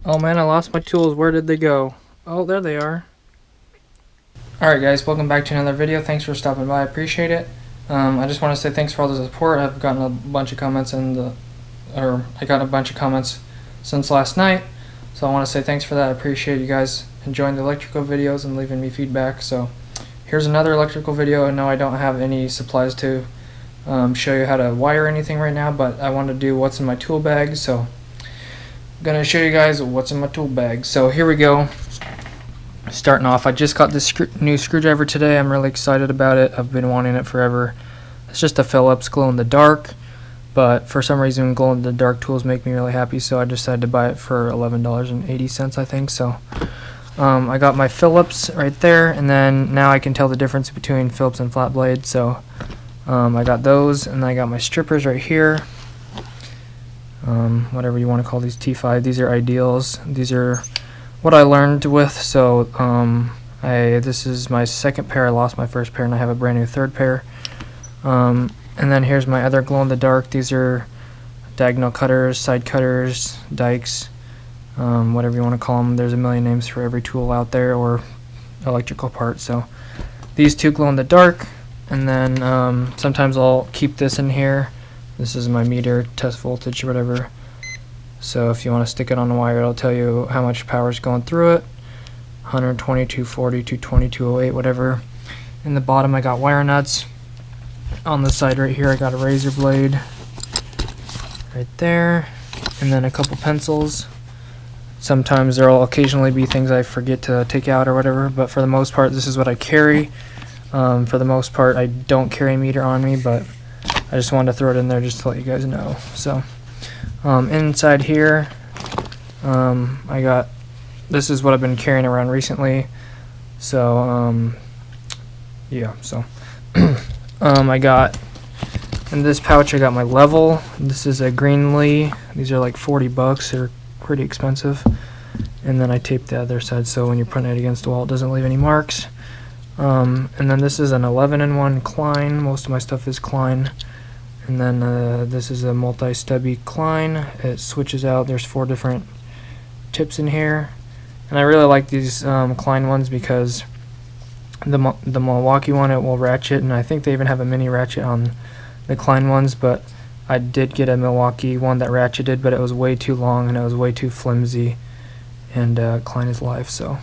Oh man, I lost my tools. Where did they go? Oh, there they are. Alright guys, welcome back to another video. Thanks for stopping by. I appreciate it. I just want to say thanks for all the support. I've gotten a bunch of comments I got a bunch of comments since last night. So I want to say thanks for that. I appreciate you guys enjoying the electrical videos and leaving me feedback. So here's another electrical video. And no, I don't have any supplies to show you how to wire anything right now, but I want to do what's in my tool bag. So I'm going to show you guys what's in my tool bag. So here we go. Starting off, I just got this new screwdriver today. I'm really excited about it. I've been wanting it forever. It's just a Phillips glow in the dark, but for some reason glow in the dark tools make me really happy, so I decided to buy it for $11.80, I think. So I got my Phillips right there, and then now I can tell the difference between Phillips and flat blade. So I got those, and I got my strippers right here. Whatever you want to call these, T5. These are ideals. These are what I learned with. So this is my second pair. I lost my first pair and I have a brand new third pair. And then here's my other glow in the dark. These are diagonal cutters, side cutters, dikes, whatever you want to call them. There's a million names for every tool out there or electrical part. So these two glow in the dark, and then sometimes I'll keep this in here. This is my meter, test voltage or whatever. So if you want to stick it on the wire, it'll tell you how much power is going through it. 120, 240, 220, 208, whatever. In the bottom I got wire nuts. On the side right here I got a razor blade right there, and then a couple pencils. Sometimes there will occasionally be things I forget to take out or whatever, but for the most part this is what I carry. For the most part I don't carry a meter on me, but I just wanted to throw it in there just to let you guys know. So inside here I got, this is what I've been carrying around recently. So yeah, so I got in this pouch I got my level. This is a Greenlee. These are like $40. They're pretty expensive. And then I taped the other side so when you're putting it against the wall it doesn't leave any marks. And then this is an 11-in-1 Klein. Most of my stuff is Klein. And then this is a multi-stubby Klein. It switches out. There's 4 different tips in here, and I really like these Klein ones because the Milwaukee one, it will ratchet, and I think they even have a mini ratchet on the Klein ones, but I did get a Milwaukee one that ratcheted, but it was way too long and it was way too flimsy, and Klein is life. So,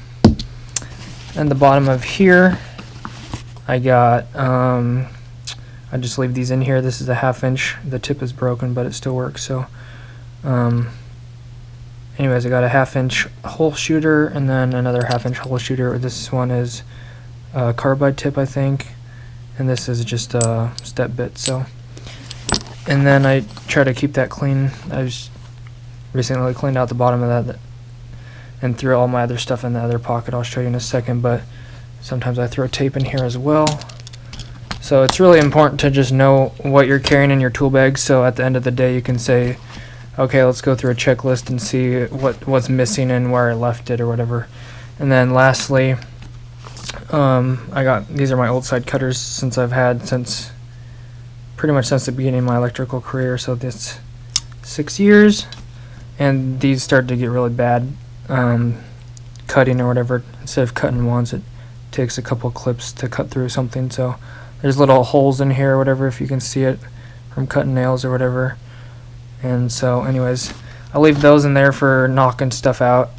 and the bottom of here I got I just leave these in here. This is a 1/2 inch. The tip is broken, but it still works. So, anyways, I got a 1/2 inch hole shooter and then another 1/2 inch hole shooter. This one is a carbide tip, I think, and this is just a step bit. So, and then I try to keep that clean. I just recently cleaned out the bottom of that and threw all my other stuff in the other pocket. I'll show you in a second, but sometimes I throw tape in here as well. So it's really important to just know what you're carrying in your tool bag, so at the end of the day you can say, okay, let's go through a checklist and see what's missing and where I left it or whatever. And then lastly, I got, these are my old side cutters since I've had pretty much since the beginning of my electrical career, so that's 6 years, and these started to get really bad cutting or whatever. Instead of cutting once, it takes a couple clips to cut through something. So there's little holes in here or whatever, if you can see it from cutting nails or whatever. And so anyways, I leave those in there for knocking stuff out.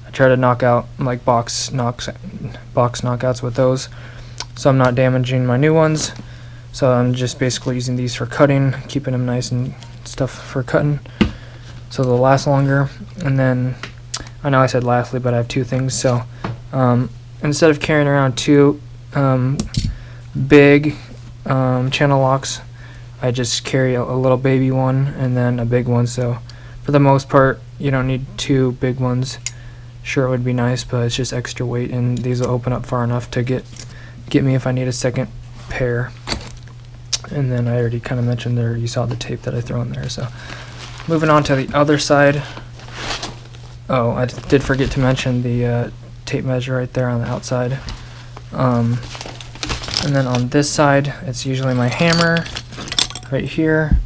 I try to knock out like box knockouts with those, so I'm not damaging my new ones. So I'm just basically using these for cutting, keeping them nice and stuff for cutting so they'll last longer. And then I know I said lastly, but I have 2 things. So instead of carrying around 2 big channel locks, I just carry a little baby one and then a big one. So for the most part you don't need 2 big ones. Sure, it would be nice, but it's just extra weight, and these will open up far enough to get me if I need a second pair. And then I already kind of mentioned there, you saw the tape that I throw in there. So moving on to the other side. Oh, I did forget to mention the tape measure right there on the outside. And then on this side, it's usually my hammer right here,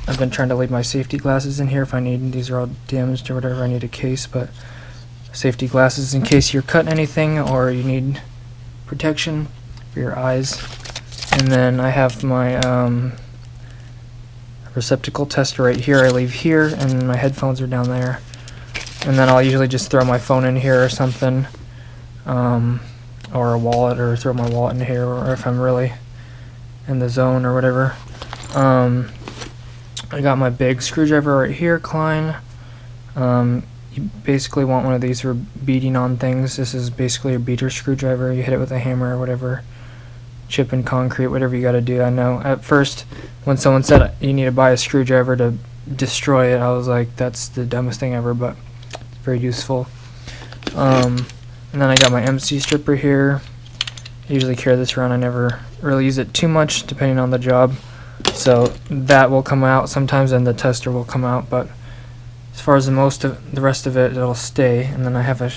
I've been trying to leave my safety glasses in here if I need. These are all damaged or whatever. I need a case, but safety glasses in case you're cutting anything or you need protection for your eyes. And then I have my receptacle tester right here. I leave here, and my headphones are down there. And then I'll usually just throw my phone in here or something, or a wallet, or throw my wallet in here, or if I'm really in the zone or whatever. I got my big screwdriver right here, Klein. You basically want one of these for beating on things. This is basically a beater screwdriver. You hit it with a hammer or whatever, chipping concrete, whatever you got to do. I know at first when someone said you need to buy a screwdriver to destroy it, I was like, that's the dumbest thing ever, but it's very useful. And then I got my MC stripper here. I usually carry this around. I never really use it too much depending on the job. So that will come out sometimes, and the tester will come out, but as far as the rest of it, it'll stay. And then I have a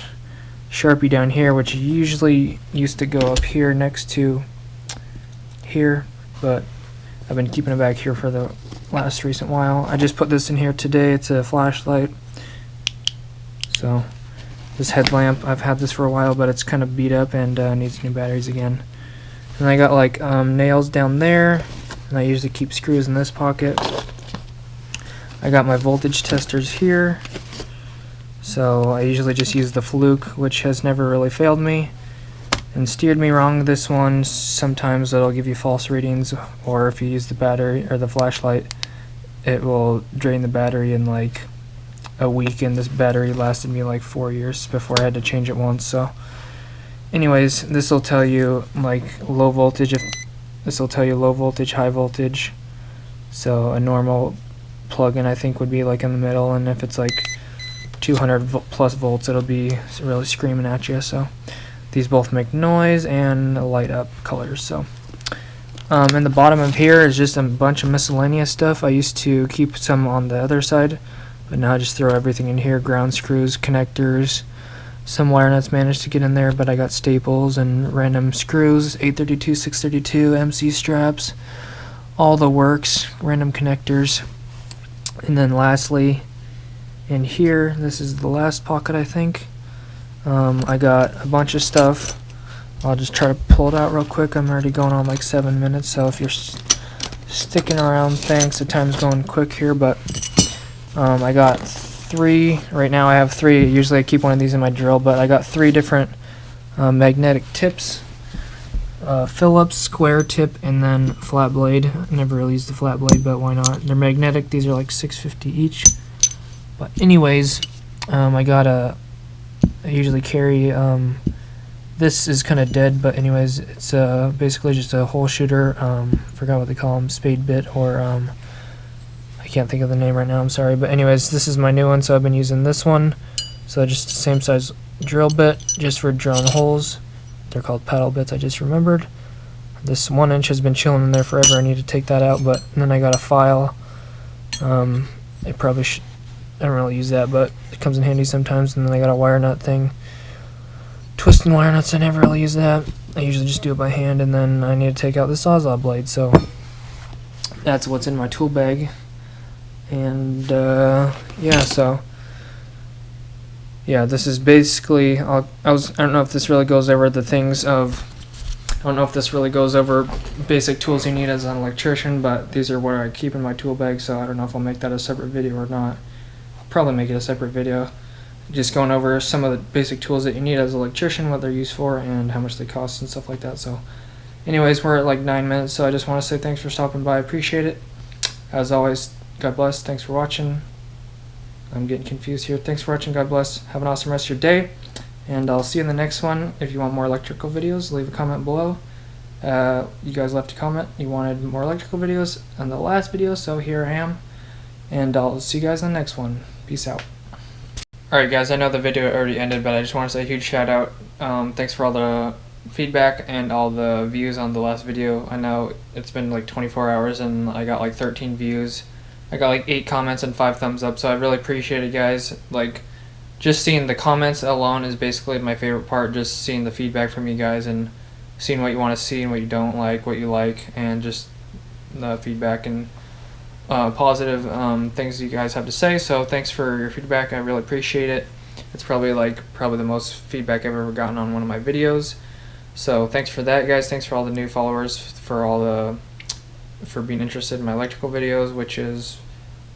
Sharpie down here, which usually used to go up here next to here, but I've been keeping it back here for the last recent while. I just put this in here today. It's a flashlight. So this headlamp, I've had this for a while, but it's kind of beat up and needs new batteries again. And I got like nails down there, and I usually keep screws in this pocket. I got my voltage testers here, so I usually just use the Fluke, which has never really failed me and steered me wrong. This one, sometimes it'll give you false readings, or if you use the battery or the flashlight, it will drain the battery in like a week, and this battery lasted me like 4 years before I had to change it once. So anyways, this will tell you like low voltage, this will tell you low voltage, high voltage. So a normal plug-in I think would be like in the middle, and if it's like 200 plus volts, it'll be really screaming at you. So these both make noise and light up colors. So in the bottom of here is just a bunch of miscellaneous stuff. I used to keep some on the other side, but now I just throw everything in here. Ground screws, connectors, some wire nuts managed to get in there, but I got staples and random screws, 832, 632, MC straps, all the works, random connectors. And then lastly, in here, this is the last pocket I think. I got a bunch of stuff. I'll just try to pull it out real quick. I'm already going on like 7 minutes, so if you're sticking around, thanks. The time's going quick here, but I got 3. Right now I have 3. Usually I keep one of these in my drill, but I got 3 different magnetic tips. Phillips, square tip, and then flat blade. I never really used the flat blade, but why not? They're magnetic. These are like $6.50 each. But anyways, I usually carry, this is kind of dead, but anyways, it's basically just a hole shooter. Forgot what they call them, spade bit, or I can't think of the name right now, I'm sorry. But anyways, this is my new one, so I've been using this one. So just the same size drill bit, just for drilling holes. They're called paddle bits, I just remembered. This 1 inch has been chilling in there forever. I need to take that out, but then I got a file. I probably should, I don't really use that, but it comes in handy sometimes. And then I got a wire nut thing. Twisting wire nuts, I never really use that. I usually just do it by hand, and then I need to take out the Sawzall blade. So that's what's in my tool bag. And yeah, so yeah, this is basically, I don't know if this really goes over the things of, I don't know if this really goes over basic tools you need as an electrician, but these are what I keep in my tool bag, so I don't know if I'll make that a separate video or not. I'll probably make it a separate video, just going over some of the basic tools that you need as an electrician, what they're used for, and how much they cost and stuff like that. So anyways, we're at like 9 minutes, so I just want to say thanks for stopping by. I appreciate it. As always, God bless. Thanks for watching. I'm getting confused here. Thanks for watching. God bless. Have an awesome rest of your day, and I'll see you in the next one. If you want more electrical videos, leave a comment below. You guys left a comment. You wanted more electrical videos on the last video, so here I am, and I'll see you guys in the next one. Peace out. Alright guys, I know the video already ended, but I just want to say a huge shout out. Thanks for all the feedback and all the views on the last video. I know it's been like 24 hours and I got like 13 views. I got like 8 comments and 5 thumbs up, so I really appreciate it, guys. Like, just seeing the comments alone is basically my favorite part, just seeing the feedback from you guys and seeing what you want to see and what you don't like, what you like, and just the feedback. And positive things you guys have to say. So thanks for your feedback. I really appreciate it. It's probably the most feedback I've ever gotten on one of my videos. So thanks for that, guys. Thanks for all the new followers, for being interested in my electrical videos, which is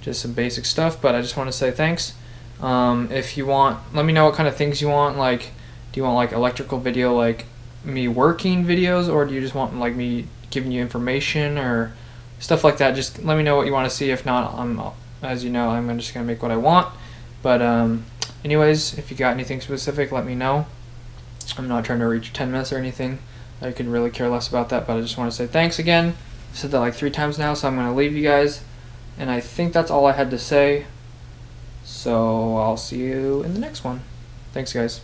just some basic stuff. But I just want to say thanks. If you want, let me know what kind of things you want. Like, do you want like electrical video, like me working videos, or do you just want like me giving you information or stuff like that? Just let me know what you want to see. If not, as you know, I'm just gonna make what I want. But anyways, if you got anything specific, let me know. I'm not trying to reach 10 minutes or anything. I could really care less about that, but I just want to say thanks again. I said that like 3 times now, so I'm going to leave you guys. And I think that's all I had to say. So I'll see you in the next one. Thanks, guys.